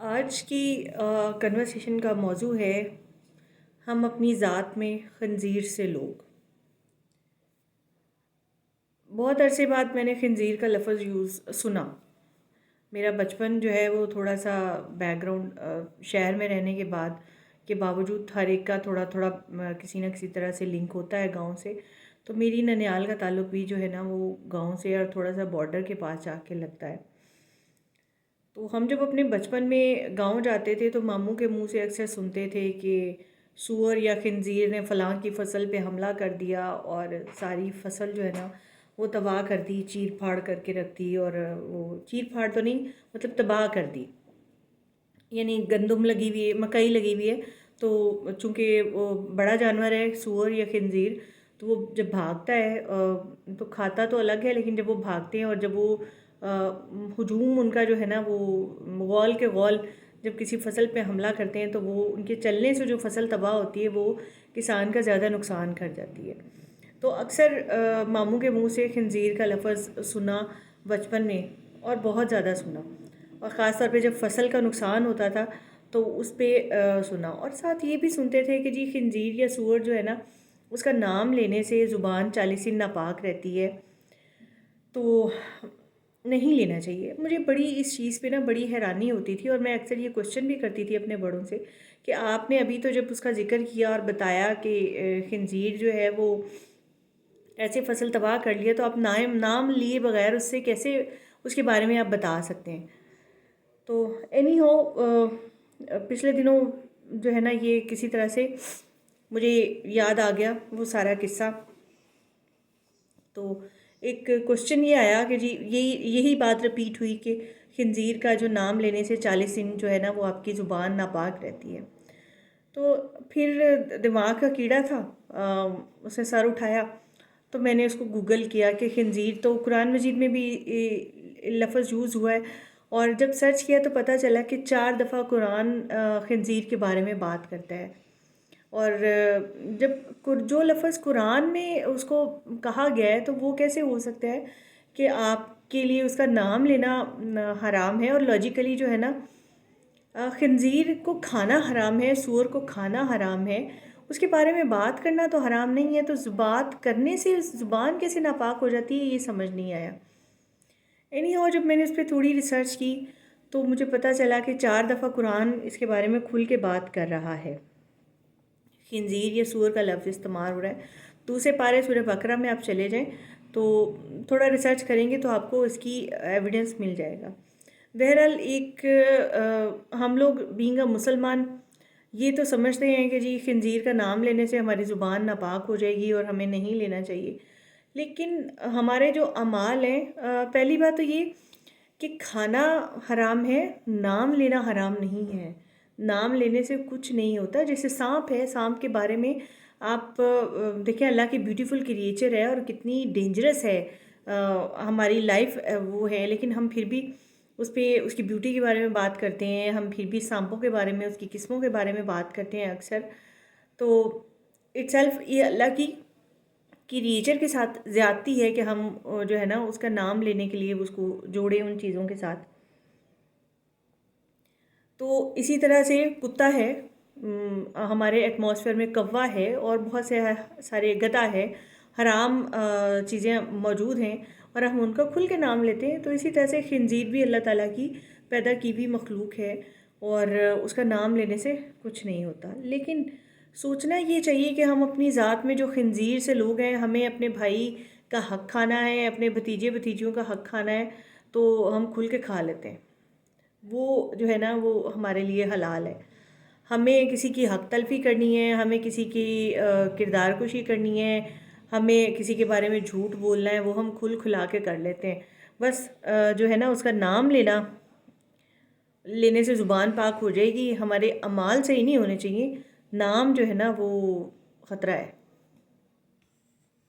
آج کی کنورسیشن کا موضوع ہے ہم اپنی ذات میں خنزیر سے لوگ۔ بہت عرصے بعد میں نے خنزیر کا لفظ سنا۔ میرا بچپن جو ہے وہ تھوڑا سا بیک گراؤنڈ شہر میں رہنے کے باوجود ہر ایک کا تھوڑا تھوڑا کسی نہ کسی طرح سے لنک ہوتا ہے گاؤں سے، تو میری ننیال کا تعلق بھی جو ہے نا وہ گاؤں سے اور تھوڑا سا بارڈر کے پاس جا کے لگتا ہے۔ تو ہم جب اپنے بچپن میں گاؤں جاتے تھے تو ماموں کے منہ سے اکثر سنتے تھے کہ سور یا خنزیر نے فلاں کی فصل پہ حملہ کر دیا اور ساری فصل جو ہے نا وہ تباہ کر دی، چیر پھاڑ کر کے رکھ دی، اور وہ چیر پھاڑ تو نہیں مطلب تباہ کر دی۔ یعنی گندم لگی ہوئی ہے، مکئی لگی ہوئی ہے، تو چونکہ وہ بڑا جانور ہے سور یا خنزیر، تو وہ جب بھاگتا ہے تو کھاتا تو الگ ہے، لیکن جب وہ بھاگتے ہیں اور جب وہ ہجوم ان کا جو ہے نا وہ غول کے غول جب کسی فصل پہ حملہ کرتے ہیں تو وہ ان کے چلنے سے جو فصل تباہ ہوتی ہے وہ کسان کا زیادہ نقصان کر جاتی ہے۔ تو اکثر ماموں کے منہ سے خنزیر کا لفظ سنا بچپن میں، اور بہت زیادہ سنا، اور خاص طور پہ جب فصل کا نقصان ہوتا تھا تو اس پہ سنا۔ اور ساتھ یہ بھی سنتے تھے کہ جی خنزیر یا سور جو ہے نا اس کا نام لینے سے زبان 40 دن ناپاک رہتی ہے، تو نہیں لینا چاہیے۔ مجھے بڑی اس چیز پہ نا بڑی حیرانی ہوتی تھی، اور میں اکثر یہ کوشچن بھی کرتی تھی اپنے بڑوں سے کہ آپ نے ابھی تو جب اس کا ذکر کیا اور بتایا کہ خنزیر جو ہے وہ ایسے فصل تباہ کر لیا، تو آپ نام لیے بغیر اس سے کیسے اس کے بارے میں آپ بتا سکتے ہیں؟ تو اینی ہو پچھلے دنوں جو ہے نا یہ کسی طرح سے مجھے یاد آ گیا وہ سارا قصہ۔ تو ایک کوشچن یہ آیا کہ جی یہی بات رپیٹ ہوئی کہ خنزیر کا جو نام لینے سے 40 دن جو ہے نا وہ آپ کی زبان ناپاک رہتی ہے۔ تو پھر دماغ کا کیڑا تھا، اس نے سر اٹھایا، تو میں نے اس کو گوگل کیا کہ خنزیر تو قرآن مجید میں بھی لفظ یوز ہوا ہے، اور جب سرچ کیا تو پتہ چلا کہ 4 دفعہ قرآن خنزیر کے بارے میں بات کرتا ہے۔ اور جب جو لفظ قرآن میں اس کو کہا گیا ہے تو وہ کیسے ہو سکتا ہے کہ آپ کے لیے اس کا نام لینا حرام ہے؟ اور لاجیکلی جو ہے نا خنزیر کو کھانا حرام ہے، سور کو کھانا حرام ہے، اس کے بارے میں بات کرنا تو حرام نہیں ہے، تو بات کرنے سے زبان کیسے ناپاک ہو جاتی ہے یہ سمجھ نہیں آیا۔ اینی ہو جب میں نے اس پہ تھوڑی ریسرچ کی تو مجھے پتہ چلا کہ 4 دفعہ قرآن اس کے بارے میں کھل کے بات کر رہا ہے، خنزیر یا سور کا لفظ استعمال ہو رہا ہے۔ دوسرے پارے سورہ بقرہ میں آپ چلے جائیں تو تھوڑا ریسرچ کریں گے تو آپ کو اس کی ایویڈنس مل جائے گا۔ بہرحال ہم لوگ بینگ اے مسلمان یہ تو سمجھتے ہیں کہ جی خنزیر کا نام لینے سے ہماری زبان ناپاک ہو جائے گی اور ہمیں نہیں لینا چاہیے، لیکن ہمارے جو اعمال ہیں، پہلی بات تو یہ کہ کھانا حرام ہے، نام لینا حرام نہیں ہے۔ نام لینے سے کچھ نہیں ہوتا۔ جیسے سانپ ہے، سانپ کے بارے میں آپ دیکھیں اللہ کی بیوٹیفل کریچر ہے اور کتنی ڈینجرس ہے، ہماری لائف وہ ہے، لیکن ہم پھر بھی اس کی بیوٹی کے بارے میں بات کرتے ہیں، ہم پھر بھی سانپوں کے بارے میں، اس کی قسموں کے بارے میں بات کرتے ہیں اکثر۔ تو اٹ سیلف یہ اللہ کی کریچر کے ساتھ زیادتی ہے کہ ہم جو ہے نا اس کا نام لینے کے لیے اس کو جوڑیں ان چیزوں کے ساتھ۔ تو اسی طرح سے کتا ہے، ہمارے ایٹماسفیئر میں کوا ہے، اور بہت سے سارے گدھا ہے، حرام چیزیں موجود ہیں اور ہم ان کا کھل کے نام لیتے ہیں۔ تو اسی طرح سے خنزیر بھی اللہ تعالیٰ کی پیدا کی ہوئی مخلوق ہے، اور اس کا نام لینے سے کچھ نہیں ہوتا۔ لیکن سوچنا یہ چاہیے کہ ہم اپنی ذات میں جو خنزیر سے لوگ ہیں، ہمیں اپنے بھائی کا حق کھانا ہے، اپنے بھتیجے بھتیجیوں کا حق کھانا ہے، تو ہم کھل کے کھا لیتے ہیں، وہ جو ہے نا وہ ہمارے لیے حلال ہے۔ ہمیں کسی کی حق تلفی کرنی ہے، ہمیں کسی کی کردار کشی کرنی ہے، ہمیں کسی کے بارے میں جھوٹ بولنا ہے، وہ ہم کھل کھلا کے کر لیتے ہیں۔ بس جو ہے نا اس کا نام لینے سے زبان پاک ہو جائے گی، ہمارے اعمال صحیح نہیں ہونے چاہیے، نام جو ہے نا وہ خطرہ ہے۔